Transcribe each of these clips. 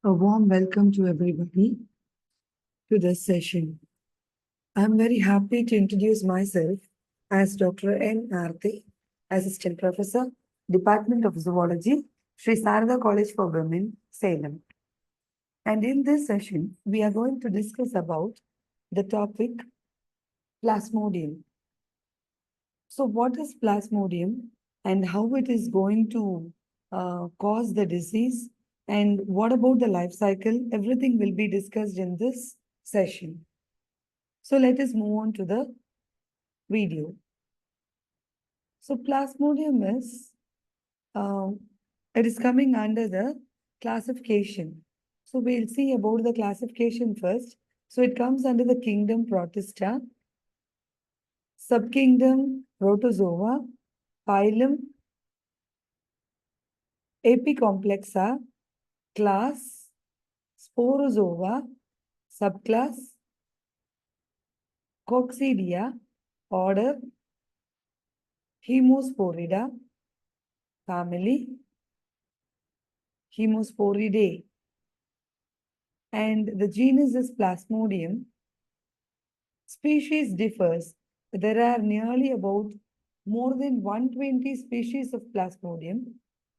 A warm welcome to everybody to this session. I'm very happy to introduce myself as Dr. N. Aarti, Assistant Professor, Department of Zoology, Sri Sarada College for Women, Salem. And in this session, we are going to discuss about the topic Plasmodium. So what is Plasmodium and how it is going to cause the disease, and what about the life cycle? Everything will be discussed in this session. So let us move on to the video. So Plasmodium is, it is coming under the classification. So we'll see about the classification first. So it comes under the kingdom Protista, subkingdom Protozoa, phylum Apicomplexa, class Sporozoa, subclass Coccidia, order Hemosporida, family Hemosporidae, and the genus is Plasmodium. Species differs. There are nearly about more than 120 species of Plasmodium,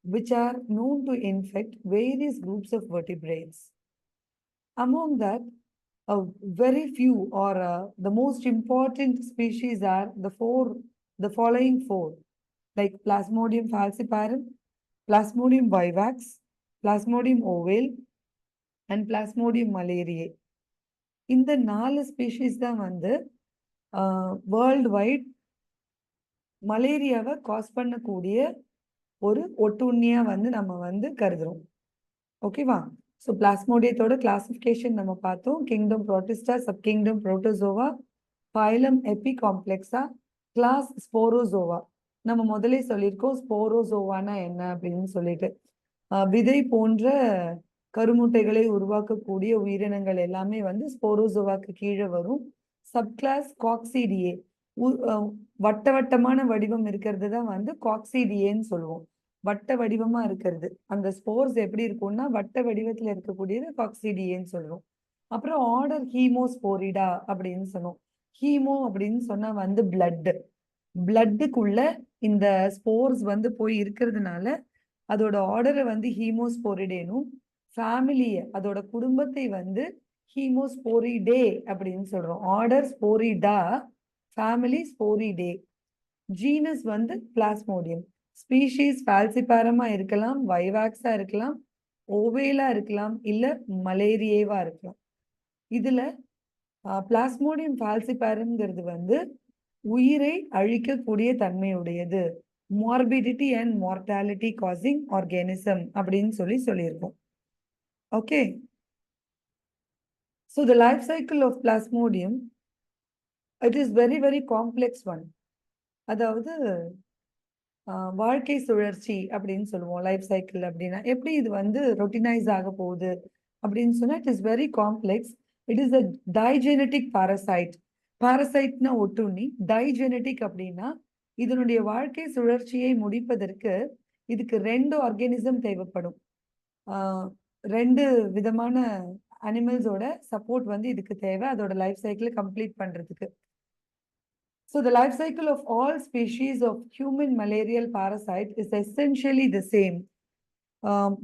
which are known to infect various groups of vertebrates. Among that, very few or the most important species are the following four, like Plasmodium falciparum, Plasmodium vivax, Plasmodium ovale, and Plasmodium malariae. இந்த 4 species தான் வந்து world wide மலேரியாவை cos பண்ணக்கூடிய ஒரு ஒட்டுண்ணியா வந்து நம்ம வந்து கருதுறோம். ஓகேவா? So பிளாஸ்மோடியத்தோட classification நம்ம பார்த்தோம். Kingdom Protista, subkingdom Protozoa, phylum Apicomplexa, class Sporozoa. நம்ம முதலே சொல்லியிருக்கோம் ஸ்போரோசோவானா என்ன அப்படின்னு சொல்லிட்டு. விதை போன்ற கருமுட்டைகளை உருவாக்கக்கூடிய உயிரினங்கள் எல்லாமே வந்து ஸ்போரோசோவாக்கு கீழே வரும். சப்கிளாஸ் காக்சிடியே, வட்ட வட்டமான வடிவம் இருக்கிறது தான் வந்து காக்சிடியேன்னு சொல்லுவோம். வட்ட வடிவமா இருக்கிறது, அந்த ஸ்போர்ஸ் எப்படி இருக்கும்னா வட்ட வடிவத்துல இருக்கக்கூடியது காக்சிடியேன்னு சொல்லுவோம். அப்புறம் ஆர்டர் ஹீமோஸ்போரிடா அப்படின்னு சொன்னோம். ஹீமோ அப்படின்னு சொன்னா வந்து பிளட்டுக்குள்ள இந்த ஸ்போர்ஸ் வந்து போய் இருக்கிறதுனால அதோட ஆர்டரை வந்து ஹீமோஸ்போரிடேனும், ஃபேமிலியை அதோட குடும்பத்தை வந்து ஹீமோஸ்போரிடே அப்படின்னு சொல்றோம். Order Sporida, family Sporidae. Genus வந்து பிளாஸ்மோடியம். ஸ்பீஷீஸ் பால்சிபாரமா இருக்கலாம், வைவாக்ஸா இருக்கலாம், ஓவேலா இருக்கலாம், இல்ல மலேரியேவா இருக்கலாம். இதுல பிளாஸ்மோடியம் பால்சிபாரம்ங்கிறது வந்து உயிரை அழிக்கக்கூடிய தன்மையுடையது, morbidity and mortality causing organism அப்படின்னு சொல்லியிருக்கோம். Okay, so the life cycle of Plasmodium, it is very very complex one. அதாவது வாழ்க்கை சுழற்சி அப்படின்னு சொல்லுவோம். லைஃப் சைக்கிள் அப்படின்னா எப்படி இது வந்து ரொட்டினைஸ் ஆக போகுது அப்படின்னு சொன்னா it is very complex. It is a digenetic parasite. பாரசைட்னா ஒட்டுண்ணி, டைஜெனட்டிக் அப்படின்னா இதனுடைய வாழ்க்கை சுழற்சியை முடிப்பதற்கு இதுக்கு 2 ஆர்கானிசம் தேவைப்படும். 2 விதமான அனிமல்ஸோட சப்போர்ட் வந்து இதுக்கு தேவை, அதோட லைஃப் சைக்கிள் கம்ப்ளீட் பண்றதுக்கு. So the life cycle of all species of human malarial parasite is essentially the same.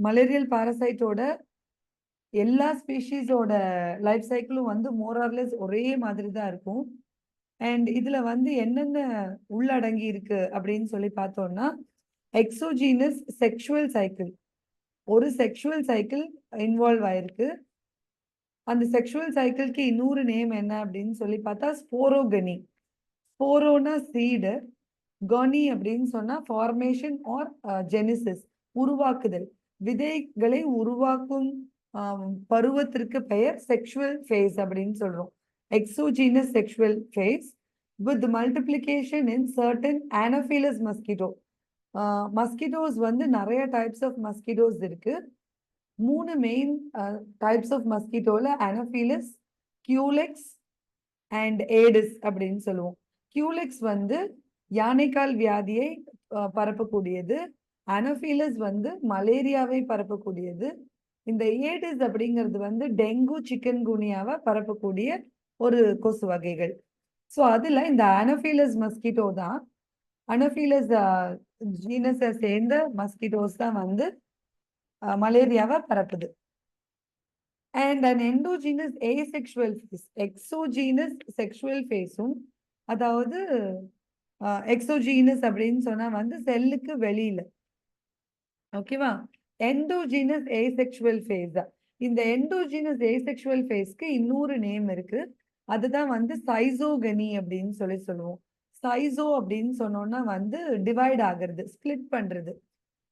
Malarial parasite ஓட எல்லா ஸ்பீஷீஸோட லைஃப் சைக்கிளும் வந்து மோரார்லெஸ் ஒரே மாதிரி தான் இருக்கும். அண்ட் இதுல வந்து என்னென்ன உள்ளடங்கி இருக்கு அப்படின்னு சொல்லி பார்த்தோம்னா, எக்ஸோஜீனஸ் செக்ஷுவல் சைக்கிள், ஒரு செக்ஷுவல் சைக்கிள் இன்வால்வ் ஆயிருக்கு. அந்த செக்ஷுவல் சைக்கிள்க்கு இன்னொரு நேம் என்ன அப்படின்னு சொல்லி பார்த்தா ஸ்போரோகனி. ஸ்போரோனா சீடு, கனி அப்படின்னு சொன்னா ஃபார்மேஷன் ஆர் ஜெனிசிஸ், உருவாக்குதல். விதைகளை உருவாக்கும் பருவத்திற்கு பெயர் செக்ஷுவல் ஃபேஸ் அப்படின்னு சொல்றோம். Exogenous sexual phase with multiplication in certain Anopheles mosquito. Mosquitoes வந்து நிறைய டைப்ஸ் ஆஃப் மஸ்கிட்டோஸ் இருக்கு. 3 மெயின் டைப்ஸ் ஆஃப் மஸ்கிட்டோல ஆனோஃபிலஸ், கியூலெக்ஸ் அண்ட் ஏடிஸ் அப்படின்னு சொல்லுவோம். கியூலெக்ஸ் வந்து யானைக்கால் வியாதியை பரப்பக்கூடியது, அனோஃபிலஸ் வந்து மலேரியாவை பரப்பக்கூடியது, இந்த ஏடிஸ் அப்படிங்கிறது வந்து டெங்கு சிக்கன் குனியாவை பரப்பக்கூடிய ஒரு கொசு வகைகள். ஸோ அதுல இந்த அனோஃபிலஸ் மஸ்கிட்டோ தான், அனோஃபிலஸ் ஜீனஸை சேர்ந்த மஸ்கிட்டோஸ் தான் வந்து மலேரியாவை பரப்புது. And an endogenous asexual phase, exogenous sexual ஃபேஸும், அதாவது எக்ஸோஜீனஸ் அப்படின்னு சொன்னா வந்து செல்லுக்கு வெளியில, ஓகேவா? எண்டோஜீனஸ் ஏசெக்சுவல் ஃபேஸ் தான். இந்த எண்டோஜீனஸ் ஏசெக்சுவல் ஃபேஸ்க்கு இன்னொரு நேம் இருக்கு, அதுதான் வந்து சைசோகனி அப்படின்னு சொல்லுவோம். சைசோ அப்படின்னு சொன்னோம்னா வந்து டிவைட் ஆகுறது, ஸ்பிளிட் பண்றது,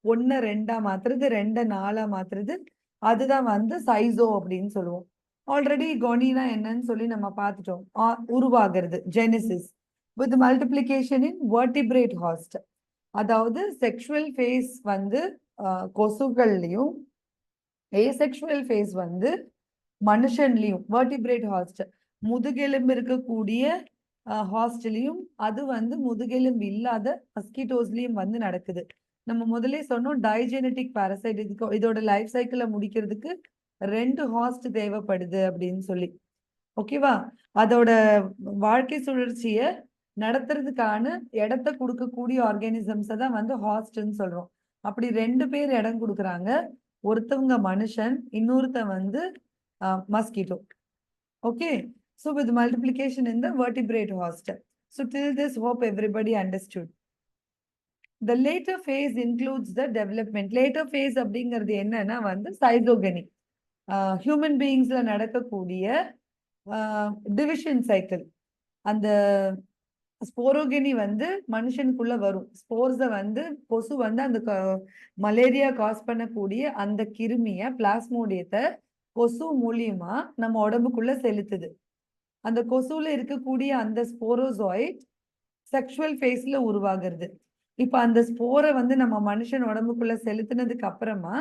1 2 மாத்துறது, 2 4 மாத்துறது, அதுதான் வந்து சைசோ அப்படின்னு சொல்லுவோம். ஆல்ரெடி கொனினா என்னன்னு சொல்லி நம்ம பார்த்துட்டோம். உருவாகிறது genesis with multiplication in vertebrate host. அதாவது செக்ஷுவல் ஃபேஸ் வந்து கொசுக்கள்லையும், ஏசெக்ஷுவல் ஃபேஸ் வந்து மனுஷன்லயும், வெர்டிபிரேட் ஹாஸ்ட் முதுகெலும்பு இருக்கக்கூடிய ஹாஸ்ட்லயும், அது வந்து முதுகெலும்பு இல்லாத மஸ்கிட்டோஸ்லயும் வந்து நடக்குது. நம்ம முதல்ல சொன்னோம் டைஜெனட்டிக் பாரசைட், இதோட லைஃப் சைக்கிளை முடிக்கிறதுக்கு 2 ஹாஸ்ட் தேவைப்படுது அப்படின்னு சொல்லி, ஓகேவா? அதோட வாழ்க்கை சுழற்சியை நடத்துறதுக்கான இடத்தை கொடுக்கக்கூடிய ஆர்கானிசம்ஸை தான் வந்து ஹாஸ்ட்ன்னு சொல்றோம். அப்படி 2 பேர் இடம் கொடுக்குறாங்க, ஒருத்தவங்க மனுஷன், இன்னொருத்தன் வந்து mosquito. Okay, so with multiplication in the vertebrate host. So till this, hope everybody understood. The later phase includes the development. Later phase அப்படிங்கிறது என்னன்னா வந்து சைசோகனி, ஹியூமன் பீயிங்ஸ்ல நடக்கக்கூடிய டிவிஷன் சைக்கிள். அந்த ஸ்போரோகனி வந்து மனுஷனுக்குள்ள வரும். ஸ்போர்ஸை வந்து கொசு வந்து அந்த மலேரியா காஸ் பண்ணக்கூடிய அந்த கிருமிய, பிளாஸ்மோடியத்தை கொசு மூலியமா நம்ம உடம்புக்குள்ள செலுத்துது. அந்த கொசுல இருக்கக்கூடிய அந்த ஸ்போரோசாய்ட் செக்ஷுவல் ஃபேஸ்ல உருவாகிறது. இப்ப அந்த ஸ்போரை வந்து நம்ம மனுஷன் உடம்புக்குள்ள செலுத்தினதுக்கு அப்புறமா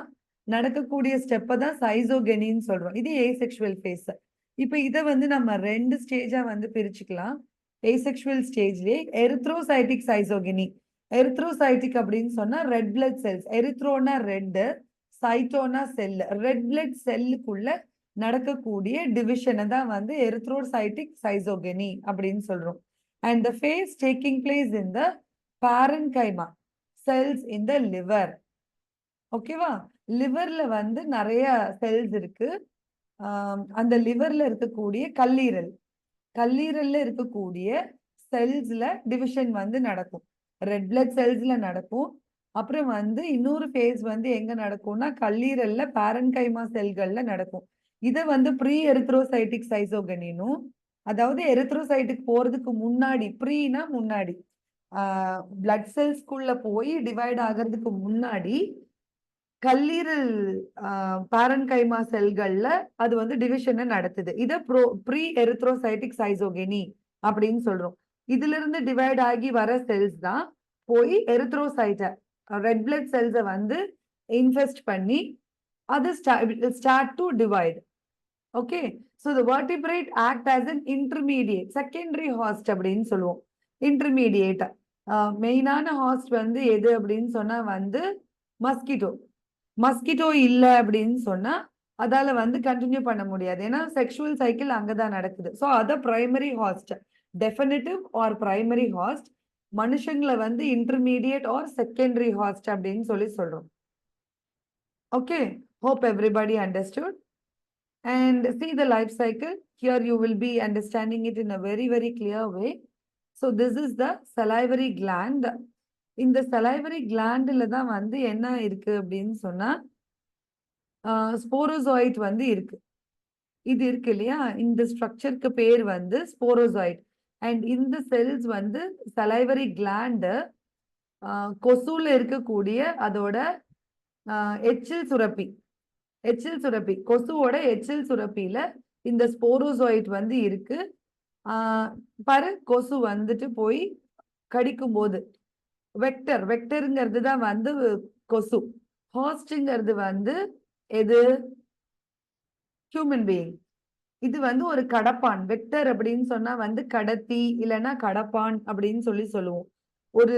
நடக்கக்கூடிய ஸ்டெப்பை தான் சைசோகெனின்னு சொல்றோம். இது ஏசெக்ஷுவல் ஃபேஸ். இப்ப இதை வந்து நம்ம 2 ஸ்டேஜா வந்து பிரிச்சுக்கலாம். ஏசெக்ஷுவல் ஸ்டேஜ்லயே எரித்ரோசைட்டிக் சைசோகெனி. எரித்ரோசைட்டிக் அப்படின்னு சொன்னா ரெட் பிளட் செல்ஸ். எரித்ரோனா ரெட், சைட்டோனா செல். ரெட் பிளட் செல்லுக்குள்ள நடக்கக்கூடிய டிவிஷனை தான் வந்து எரித்ரோசைட்டிக் சைசோகெனி அப்படின்னு சொல்றோம். And the phase taking place in the parenchyma cells in the liver. ஓகேவா? லிவர்ல வந்து நிறைய செல்ஸ் இருக்கு. அந்த லிவர்ல இருக்கக்கூடிய கல்லீரல், கல்லீரல்ல இருக்கக்கூடிய செல்ஸ்ல டிவிஷன் வந்து நடக்கும். ரெட் பிளட் செல்ஸ்ல நடக்கும். அப்புறம் வந்து இன்னொரு ஃபேஸ் வந்து எங்க நடக்கும்னா கல்லீரல்ல பாரன்கைமா செல்கள்ல நடக்கும். இதை வந்து ப்ரீ எரித்ரோசைட்டிக் சைசோகனினும், அதாவது எரித்ரோசைட்டுக்கு போறதுக்கு முன்னாடி, ப்ரீனா முன்னாடி, பிளட் செல்ஸ்குள்ள போய் டிவைட் ஆகிறதுக்கு முன்னாடி கல்லீரல் பாரன்கைமா செல்கள்ல அது வந்து டிவிஷனை நடத்துது. இதை ப்ரீ எரித்ரோசைட்டிக் சைசோகெனி அப்படின்னு சொல்றோம். இதுல இருந்து டிவைட் ஆகி வர செல்ஸ் தான் போய் எரித்ரோசைட்டை, ரெட் பிளட் செல்ஸை வந்து இன்ஃபெஸ்ட் பண்ணி அது start to divide. Okay, so the vertebrate act as an intermediate, secondary host அப்படின்னு சொல்லுவோம். இன்டர்மீடியேட் மெயினான ஹாஸ்ட் வந்து எது அப்படின்னு சொன்னா வந்து மஸ்கிட்டோ. மஸ்கிட்டோ இல்லை அப்படின்னு சொன்னா அதால வந்து கண்டினியூ பண்ண முடியாது, ஏன்னா செக்ஷுவல் சைக்கிள் அங்கதான் நடக்குது. ஸோ அதை பிரைமரி ஹாஸ்ட், டெஃபினிட்டிவ் ஆர் பிரைமரி ஹாஸ்ட். மனுஷங்களை வந்து இன்டர்மீடியேட் ஆர் செகண்டரி ஹாஸ்ட் அப்படின்னு சொல்லி சொல்றோம். Okay, hope everybody understood and see the life cycle. Here you will be understanding it in a very, very clear way. So this is the salivary gland. இந்த salivary glandல தான் வந்து என்ன இருக்கு அப்படின்னு சொன்னா ஸ்போரோசாய்ட் வந்து இருக்கு. இது இருக்கு இல்லையா, இந்த ஸ்ட்ரக்சருக்கு பேர் வந்து ஸ்போரோசாய்ட். அண்ட் இந்த செல்ஸ் வந்து salivary gland கொசுல இருக்கக்கூடிய அதோட எச்சில் சுரப்பி, எச்சில் சுரப்பி, கொசுவோட எச்சில் சுரப்பியில இந்த ஸ்போரோசாய்ட் வந்து இருக்கு. பாரு, கொசு வந்துட்டு போய் கடிக்கும் போது வெக்டர், வெக்டருங்கிறது தான் வந்து கொசு. ஹாஸ்ட்ங்கிறது வந்து எது? Human being. இது வந்து ஒரு கடப்பான். வெக்டர் அப்படின்னு சொன்னா வந்து கடத்தி இல்லைன்னா கடப்பான் அப்படின்னு சொல்லுவோம். ஒரு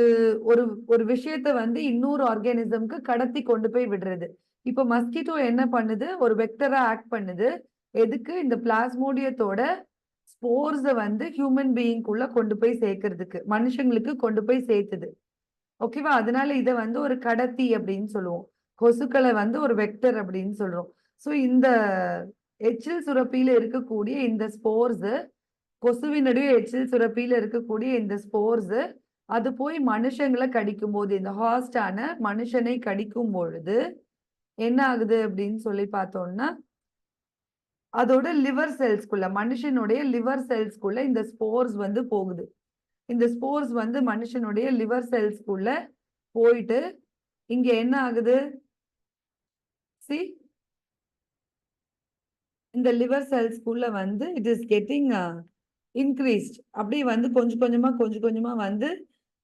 ஒரு ஒரு விஷயத்த வந்து இன்னொரு ஆர்கானிசம்க்கு கடத்தி கொண்டு போய் விடுறது. இப்போ மஸ்கிட்டோ என்ன பண்ணுது, ஒரு வெக்டரா ஆக்ட் பண்ணுது. எதுக்கு? இந்த பிளாஸ்மோடியத்தோட ஸ்போர்ஸை வந்து ஹியூமன் பீயிங்குள்ள கொண்டு போய் சேர்க்கறதுக்கு, மனுஷங்களுக்கு கொண்டு போய் சேர்த்துது. ஓகேவா? அதனால இதை வந்து ஒரு கடத்தி அப்படின்னு சொல்லுவோம். கொசுக்களை வந்து ஒரு வெக்டர் அப்படின்னு சொல்றோம். ஸோ இந்த எச்சில் சுரப்பியில இருக்கக்கூடிய இந்த ஸ்போர்ஸ், கொசுவினுடைய எச்சில் சுரப்பியில இருக்கக்கூடிய இந்த ஸ்போர்ஸ், அது போய் மனுஷங்களை கடிக்கும் போது, இந்த ஹாஸ்டான மனுஷனை கடிக்கும் பொழுது என்ன ஆகுது அப்படின்னு சொல்லி பார்த்தோம்னா, அதோட லிவர் செல்ஸ்குள்ள, மனுஷனுடைய லிவர் செல்ஸ்குள்ள இந்த ஸ்போர்ஸ் வந்து போகுது. இந்த ஸ்போர்ஸ் வந்து மனுஷனுடைய லிவர் செல்ஸ்குள்ள போயிட்டு இங்க என்ன ஆகுது? சி, இந்த லிவர் செல்ஸ்குள்ள வந்து இட் இஸ் கெட்டிங் இன்க்ரீஸ்ட். அப்படியே வந்து கொஞ்சம் கொஞ்சமா வந்து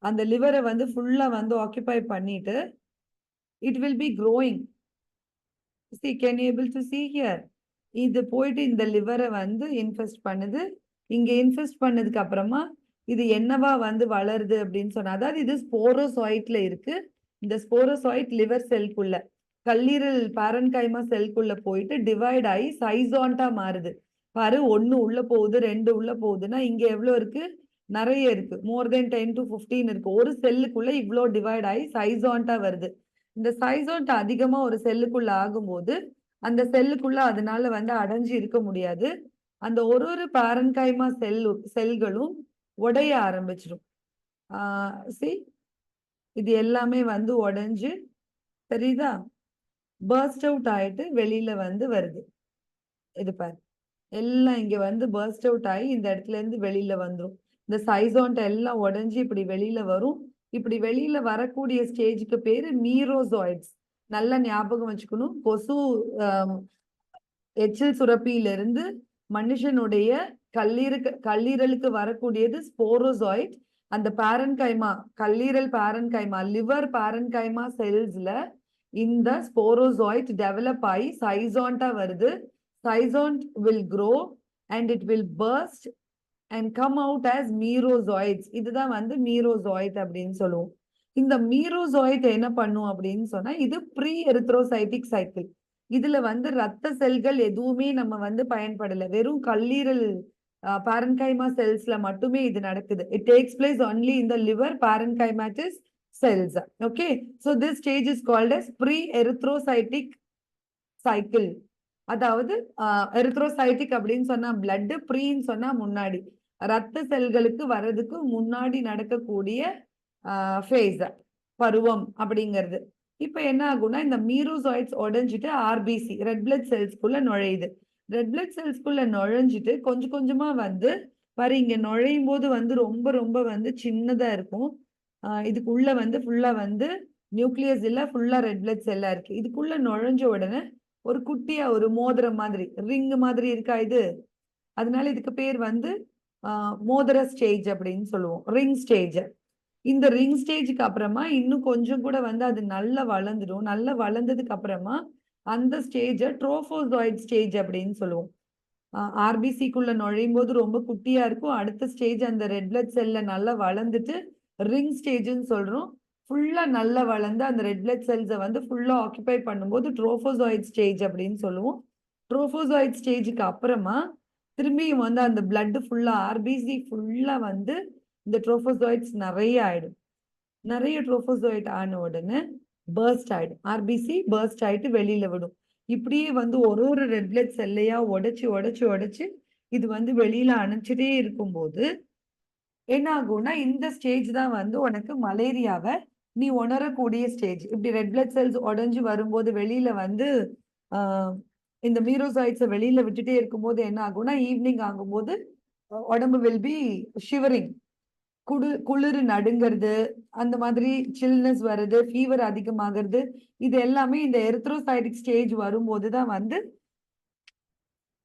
அந்த லிவரை வந்து ஃபுல்லா வந்து ஆக்கியூபை பண்ணிட்டு it will be growing. See, can you able to see here? இது போயிட்டு இந்த லிவரை வந்து இன்ஃபெஸ்ட் பண்ணுது. இங்க இன்ஃபெஸ்ட் பண்ணதுக்கு அப்புறமா இது என்னவா வந்து வளருது அப்படின்னு சொன்னா, அதாவது இது ஸ்போரோசாய்ட்ல இருக்கு. இந்த ஸ்போரோசாய்ட் லிவர் செல்குள்ள, கல்லீரல் பாரன்கைமா செல்குள்ள போயிட்டு டிவைட் ஆகி சைசான்டா மாறுது. பாரு, 1 உள்ள போகுது, 2 உள்ள போகுதுன்னா இங்க எவ்வளவு இருக்கு? நிறைய இருக்கு. மோர் தென் 10 to 15 இருக்கு. ஒரு செல்லுக்குள்ள இவ்வளோ டிவைட் ஆகி சைசான்டா வருது. இந்த சைசான்ட் அதிகமா ஒரு செல்லுக்குள்ள ஆகும்போது அந்த செல்லுக்குள்ள அதனால வந்து அடைஞ்சு இருக்க முடியாது. அந்த ஒரு பாரன்கைமா செல்களும் உடைய ஆரம்பிச்சிடும். சி, இது எல்லாமே வந்து உடைஞ்சு, தெரியுதா, பர்ஸ்ட் அவுட் ஆயிட்டு வெளியில வந்து வருது. இது பாரு, எல்லாம் இங்க வந்து பர்ஸ்ட் அவுட் ஆகி இந்த இடத்துல இருந்து வெளியில வந்துடும். இந்த சைசான்ட் எல்லாம் உடைஞ்சு இப்படி வெளியில வரும். இப்படி வெளியில வரக்கூடிய ஸ்டேஜுக்கு பேரு மீரோசாய்ட்ஸ். நல்லா ஞாபகம் வச்சுக்கணும். கொசு எச்சில் சுரப்பியிலிருந்து மனுஷனுடைய கல்லீரலுக்கு வரக்கூடியது ஸ்போரோசாய்ட். அந்த பாரன்கைமா, கல்லீரல் பாரன்கைமா, லிவர் பாரன்கைமா செல்ஸ்ல இந்த ஸ்போரோசாய்ட் டெவலப் ஆகி சைசான்டா வருது. சைசான்ட் will grow and it will burst and come out as merozoites. இதுதான் வந்து மீரோசாய்ட் அப்படின்னு சொல்லுவோம். இந்த மீரோசாய்ட் என்ன பண்ணும் அப்படின்னு சொன்னா, இது ப்ரீ எரித்ரோசைட்டிக் சைக்கிள். இதுல வந்து ரத்த செல்கள் எதுவுமே நம்ம வந்து பயன்படல. வெறும் கல்லீரல் பாரன்கைமா செல்ஸ்ல மட்டுமே இது நடக்குது. It takes place only in the liver parenchymatous cells. Okay, so this stage is called as pre-erythrocytic cycle. அதாவது எரித்ரோசைட்டிக் அப்படின்னு சொன்னா பிளட், ப்ரீன்னு சொன்னா முன்னாடி, ரத்த செல்களுக்கு வர்றதுக்கு முன்னாடி நடக்கக்கூடிய ஃபேஸ், பருவம் அப்படிங்கிறது. இப்ப என்ன ஆகும்னா, இந்த மீரோசாய்ட்ஸ் உடைஞ்சிட்டு ஆர்பிசி, ரெட் பிளட் செல்ஸ்குள்ள நுழையுது. ரெட் பிளட் செல்ஸ்குள்ள நுழைஞ்சிட்டு கொஞ்சம் கொஞ்சமா வந்து பாரு, இங்க நுழையும் போது வந்து ரொம்ப ரொம்ப வந்து சின்னதா இருக்கும். இதுக்குள்ள வந்து ஃபுல்லா வந்து நியூக்ளியஸ் இல்ல, ஃபுல்லா ரெட் பிளட் செல்லா இருக்கு. இதுக்குள்ள நுழைஞ்ச உடனே ஒரு குட்டியா ஒரு மோதிரம் மாதிரி, ரிங் மாதிரி இருக்கா இது, அதனால இதுக்கு பேர் வந்து மோதிர ஸ்டேஜ் அப்படின்னு சொல்லுவோம், ரிங் ஸ்டேஜ். இந்த ரிங் ஸ்டேஜுக்கு அப்புறமா இன்னும் கொஞ்சம் கூட வந்து அது நல்லா வளர்ந்துடும். நல்லா வளர்ந்ததுக்கு அப்புறமா அந்த ஸ்டேஜ ட்ரோபோசாய்ட் ஸ்டேஜ் அப்படின்னு சொல்லுவோம். ஆர்பிசிக்குள்ள நுழையும் போது ரொம்ப குட்டியா இருக்கும். அடுத்த ஸ்டேஜ் அந்த ரெட் பிளட் செல்ல நல்லா வளர்ந்துட்டு ரிங் ஸ்டேஜ்னு சொல்றோம். ஃபுல்லா நல்லா வளர்ந்து அந்த ரெட் பிளட் செல்ஸை வந்து ஃபுல்லா ஆக்குபை பண்ணும்போது ட்ரோபோசாய்ட் ஸ்டேஜ் அப்படின்னு சொல்லுவோம். ட்ரோபோசாய்ட் ஸ்டேஜுக்கு அப்புறமா திரும்பியும் வந்து அந்த பிளட் ஃபுல்லா, ஆர்பிசி ஃபுல்லா வந்து இந்த ட்ரோபோசாய்ட்ஸ் நிறைய ஆயிடும். நிறைய ட்ரோபோசாய்ட் ஆன உடனே பர்ஸ்ட் ஆயிடும். ஆர்பிசி பர்ஸ்ட் ஆயிட்டு வெளியில விடும். இப்படியே வந்து ஒரு ரெட் பிளட் செல்லையா உடைச்சு உடைச்சு உடைச்சு இது வந்து வெளியில அனுப்பிச்சிட்டே இருக்கும்போது என்ன ஆகும்னா, இந்த ஸ்டேஜ் தான் வந்து உனக்கு மலேரியாவை நீ உணரக்கூடிய ஸ்டேஜ். இப்படி ரெட் பிளட் செல்ஸ் உடைஞ்சு வரும்போது வெளியில வந்து இந்த மீரோசாய்ட்ஸை வெளியில விட்டுட்டே இருக்கும்போது என்ன ஆகும்னா, ஈவினிங் ஆகும்போது உடம்பு வில் பி ஷிவரிங், குளிர் நடுங்கிறது, அந்த மாதிரி சில்னஸ் வருது, ஃபீவர் அதிகமாகிறது. இது எல்லாமே இந்த எரித்ரோசைட்டிக் ஸ்டேஜ் வரும்போது தான் வந்து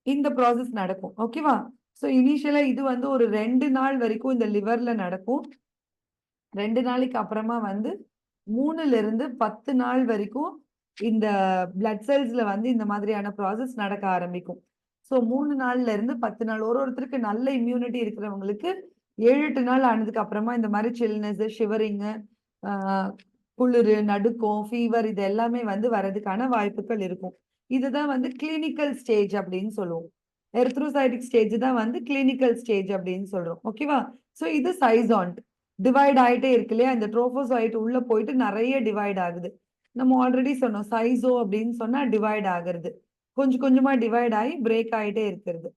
இந்த ப்ராசஸ் நடக்கும். ஓகேவா? ஸோ இனிஷியலா இது வந்து ஒரு 2 நாள் வரைக்கும் இந்த லிவர்ல நடக்கும். 2 நாளைக்கு அப்புறமா வந்து 3ல இருந்து 10 நாள் வரைக்கும் இந்த பிளட் செல்ஸ்ல வந்து இந்த மாதிரியான ப்ராசஸ் நடக்க ஆரம்பிக்கும். ஸோ 3 நாள்ல இருந்து 10 நாள், ஒருத்தருக்கு நல்ல இம்யூனிட்டி இருக்கிறவங்களுக்கு 7-8 நாள் ஆனதுக்கு அப்புறமா இந்த மாதிரி சில்னஸ், ஷிவரிங்கு, குளிர், நடுக்கம், ஃபீவர் இது எல்லாமே வந்து வரதுக்கான வாய்ப்புகள் இருக்கும். இதுதான் வந்து கிளினிக்கல் ஸ்டேஜ் அப்படின்னு சொல்லுவோம். எரித்ரோசைட்டிக் ஸ்டேஜ் தான் வந்து கிளினிக்கல் ஸ்டேஜ் அப்படின்னு சொல்றோம். ஓகேவா? ஸோ இது சைசாண்ட். டிவைட் ஆயிட்டே இருக்கு இல்லையா? இந்த ட்ரோபோசைட் உள்ள போயிட்டு நிறைய டிவைட் ஆகுது. நம்ம ஆல்ரெடி சொன்னோம் சைசோ அப்படின்னு சொன்னா டிவைட் ஆகுறது. கொஞ்சம் கொஞ்சமா டிவைட் ஆகி பிரேக் ஆயிட்டே இருக்கிறது.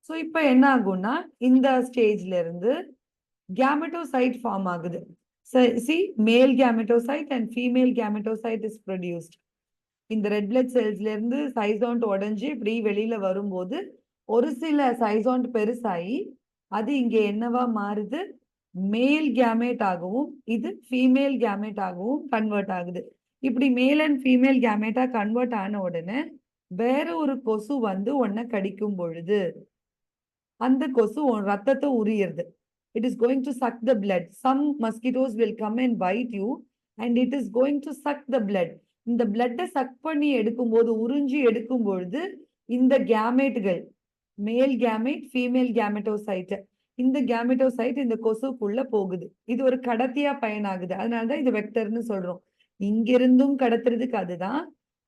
ஸோ இப்போ என்ன ஆகும்னா இந்த ஸ்டேஜ்ல இருந்து கேமெட்டோசைட் ஃபார்ம் ஆகுது. See, male gametocyte and female gametocyte is produced. இந்த ரெட் பிளட் செல்ஸ்ல இருந்து சைசாண்ட் உடைஞ்சு இப்படி வெளியில வரும்போது ஒரு சில சைசாண்ட் பெருசாகி அது இங்க என்னவா மாறுது? மேல் கேமேட் ஆகவும் இது ஃபீமேல் கேமேட் ஆகவும் கன்வெர்ட் ஆகுது. இப்படி மேல் அண்ட் ஃபீமேல் கேமேட்டா கன்வெர்ட் ஆன உடனே வேற ஒரு கொசு வந்து உன்னை கடிக்கும் பொழுது அந்த கொசு உன் ரத்தத்தை உரியுது. It is going to suck the blood. Some mosquitoes will come and bite you and it is going to suck the blood. இந்த பிளட்டை சக் பண்ணி எடுக்கும்போது உறிஞ்சி எடுக்கும் பொழுது இந்த கேமேட்டுகள் மேல் கேமேட் ஃபீமேல் கேமெட்டோசைட் இந்த கேமெட்டோசைட் இந்த கொசுக்குள்ள போகுது. இது ஒரு கடத்தியா பயனாகுது. அதனாலதான் இது வெக்டர்னு சொல்றோம். இங்கிருந்தும் கடத்துறதுக்கு அதுதான்.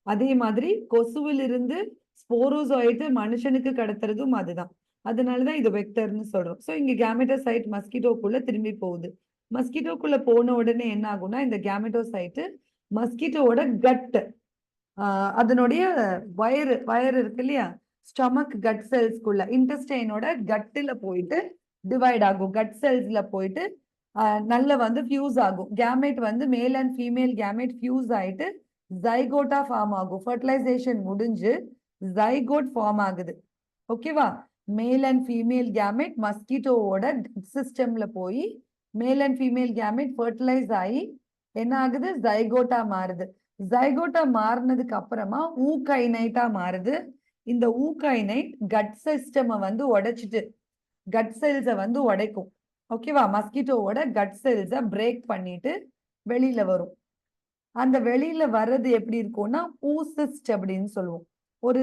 அதே மாதிரி கொசுவிலிருந்து ஸ்போரோசாய்ட் மனுஷனுக்கு கடத்துறதும் அதுதான். அதனாலதான் இது வெக்டர்னு சொல்றோம். ஸோ இங்க கேமெட்டோசைட் மஸ்கிட்டோக்குள்ள திரும்பி போகுது. மஸ்கிட்டோக்குள்ள போன உடனே என்ன ஆகும்னா இந்த கேமெட்டோசைட் மஸ்கிட்டோட கட் அதனுடைய வயர் இருக்கு இல்லையா? ஸ்டமக் கட் செல்ஸ்குள்ள இன்டெஸ்டைனோட கட்டில போயிட்டு டிவைட் ஆகும். கட் செல்ஸ்ல போயிட்டு நல்ல வந்து ஃபியூஸ் ஆகும். கேமெட் வந்து male and female gamete fuse ஆயிட்டு ஜைகோட்டா ஃபார்ம் ஆகும். ஃபர்டிலைசேஷன் முடிஞ்சு ஜைகோட் ஃபார்ம் ஆகுது. ஓகேவா? மேல் அண்ட் ஃபீமேல் கேமெட் மஸ்கிட்டோவோட சிஸ்டம்ல போய் male and female gamete fertilise ஆகி என்ன ஆகுது? ஜைகோட்டா மாறுது. ஜைகோட்டா மாறினதுக்கு அப்புறமா ஊகைனைட்டா மாறுது. இந்த ஊகைனைட் கட் சிஸ்டம் வந்து உடைச்சிட்டு கட் செல்ஸை வந்து உடைக்கும். ஓகேவா? மஸ்கிட்டோவோட கட் செல்ஸை பிரேக் பண்ணிட்டு வெளியில வரும். அந்த வெளியில வர்றது எப்படி இருக்கும்னா ஊசிஸ்ட் அப்படின்னு சொல்லுவோம். ஒரு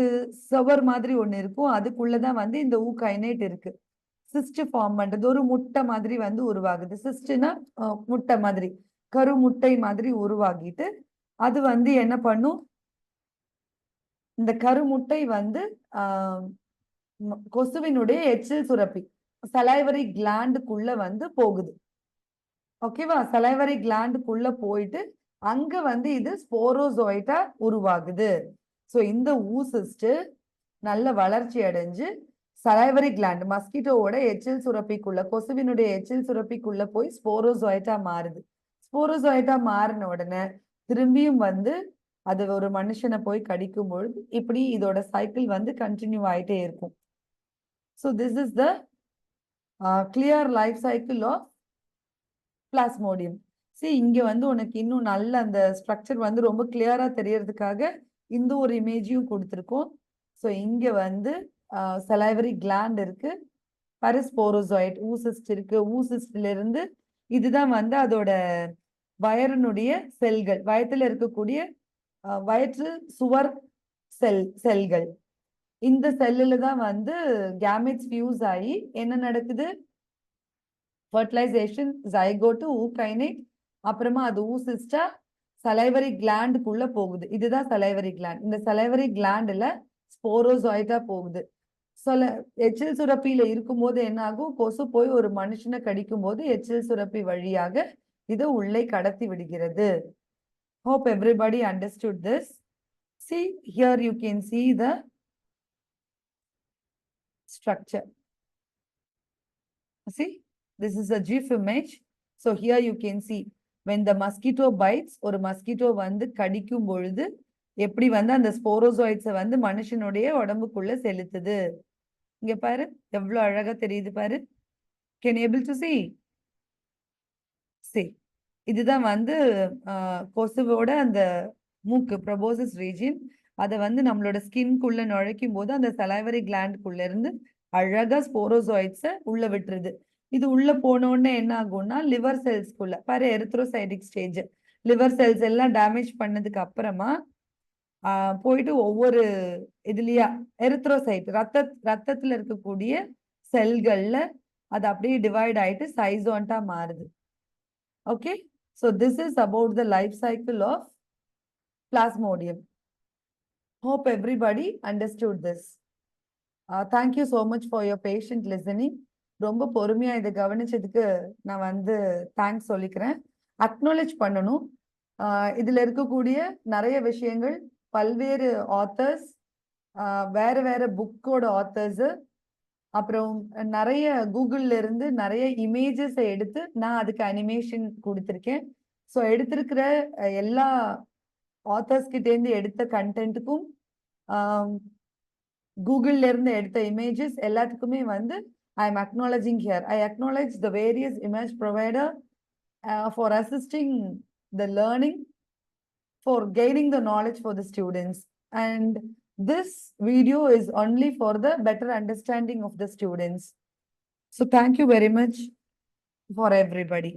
சுவர் மாதிரி ஒண்ணு இருக்கும். அதுக்குள்ளதான் வந்து இந்த ஊகைனைட் இருக்கு. சிஸ்ட் ஃபார்ம் பண்றது ஒரு முட்டை மாதிரி வந்து உருவாகுது. சிஸ்ட்னா முட்டை மாதிரி கரு முட்டை மாதிரி உருவாகிட்டு அது வந்து என்ன பண்ணும்? இந்த கருமுட்டை வந்து கொசுவினுடைய எச்சில் சுரப்பி சலைவரி கிளாண்டுக்குள்ள வந்து போகுது. ஓகேவா? சலைவரி கிளாண்டுக்குள்ள போயிட்டு அங்க வந்து இது ஸ்போரோசோய்ட்டா உருவாகுது. ஸோ இந்த ஊசிஸ்ட் நல்ல வளர்ச்சி அடைஞ்சு சலைவரி கிளாண்ட் மஸ்கிட்டோவோட எச்சில் சுரப்பிக்குள்ள கொசுவினுடைய எச்சில் சுரப்பிக்குள்ள போய் ஸ்போரோசோய்ட்டா மாறுது. ஸ்போரோசோய்ட்டா மாறின உடனே திரும்பியும் வந்து அது ஒரு மனுஷனை போய் கடிக்கும் பொழுது இப்படி இதோட சைக்கிள் வந்து கண்டினியூ ஆயிட்டே இருக்கும். So this is the clear life cycle of plasmodium. சரி, இங்க வந்து உனக்கு இன்னும் நல்ல அந்த ஸ்ட்ரக்சர் வந்து ரொம்ப கிளியரா தெரியறதுக்காக இந்த ஒரு இமேஜையும் கொடுத்துருக்கோம். ஸோ இங்க வந்து சலைவரி கிளாண்ட் இருக்கு, பரிஸ்போரோசாய்ட் ஊசிஸ்ட் இருக்கு. ஊசிஸ்ட்ல இருந்து இதுதான் வந்து அதோட வயறினுடைய செல்கள், வயத்துல இருக்கக்கூடிய வயிற்று சுவர் செல்கள். இந்த செல்லுல தான் வந்து கேமெட்ஸ் ஃபியூஸ் ஆகி என்ன நடக்குது? ஃபர்டிலைசேஷன், ஜைகோட்டு, ஊகைனைட், அப்புறமா அது ஊசிஸ்டா சலைவரி கிளாண்டுக்குள்ள போகுது. இதுதான் சலைவரி கிளாண்ட். இந்த சலைவரி கிளாண்டுல ஸ்போரோசாய்ட்டா போகுது. எச்சில் சுரப்பியில இருக்கும்போது என்ன ஆகும்? கொசு போய் ஒரு மனுஷனை கடிக்கும் போது எச்சில் சுரப்பி வழியாக இதை உள்ளே கடத்தி விடுகிறது. Hope everybody understood this. See, here you can see the structure. See, this is a GIF image. So here you can see when the mosquito bites, ஒரு மஸ்கிட்டோ வந்து கடிக்கும் பொழுது எப்படி வந்து அந்த ஸ்போரோசாய்ட்ஸை வந்து மனுஷனுடைய உடம்புக்குள்ள செலுத்துது. இங்க பாரு எவ்வளவு அழகா தெரியுது பாரு. Can you able to see? See, இதுதான் வந்து கொசுவோட அந்த மூக்கு ப்ரொபோசிஸ் ரீஜியன். அதை வந்து நம்மளோட ஸ்கின்குள்ள நுழைக்கும் போது அந்த சலைவரி கிளாண்டுக்குள்ள இருந்து அழகா ஸ்போரோசாய்ட்ஸை உள்ள விட்டுருது. இது உள்ள போனோடனே என்ன ஆகும்னா லிவர் செல்ஸ்குள்ள பாரு எரித்ரோசைட்டிக் ஸ்டேஜ். லிவர் செல்ஸ் எல்லாம் டேமேஜ் பண்ணதுக்கு அப்புறமா போயிட்டு ஒவ்வொரு இதுலயா எரித்ரோசைட் ரத்தத்துல இருக்கக்கூடிய செல்கள்ல அது அப்படியே டிவைட் ஆயிட்டு சைசோன்ட்டா மாறுது. Okay, So this is about the life cycle of Plasmodium. Hope everybody understood this. Thank you so much for your patient listening. ரொம்ப பொறுமையா இதை கவனிச்சதுக்கு நான் வந்து தேங்க்ஸ் சொல்லிக்கிறேன். அக்னாலேஜ் பண்ணணும். இதுல இருக்கக்கூடிய நிறைய விஷயங்கள் பல்வேறு ஆத்தர்ஸ், வேற வேற புக்கோட ஆத்தர்ஸ், அப்புறம் நிறைய கூகுள்ல இருந்து நிறைய இமேஜஸ் எடுத்து நான் அதுக்கு அனிமேஷன் கொடுத்துருக்கேன். ஸோ எடுத்திருக்கிற எல்லா ஆத்தர்ஸ் கிட்ட இருந்து எடுத்த கண்டென்ட்டுக்கும் கூகுள்ல இருந்து எடுத்த இமேஜஸ் எல்லாத்துக்குமே வந்து I am acknowledging here. I acknowledge the various image provider for assisting the learning, for gaining the knowledge for the students. And this video is only for the better understanding of the students. So thank you very much for everybody.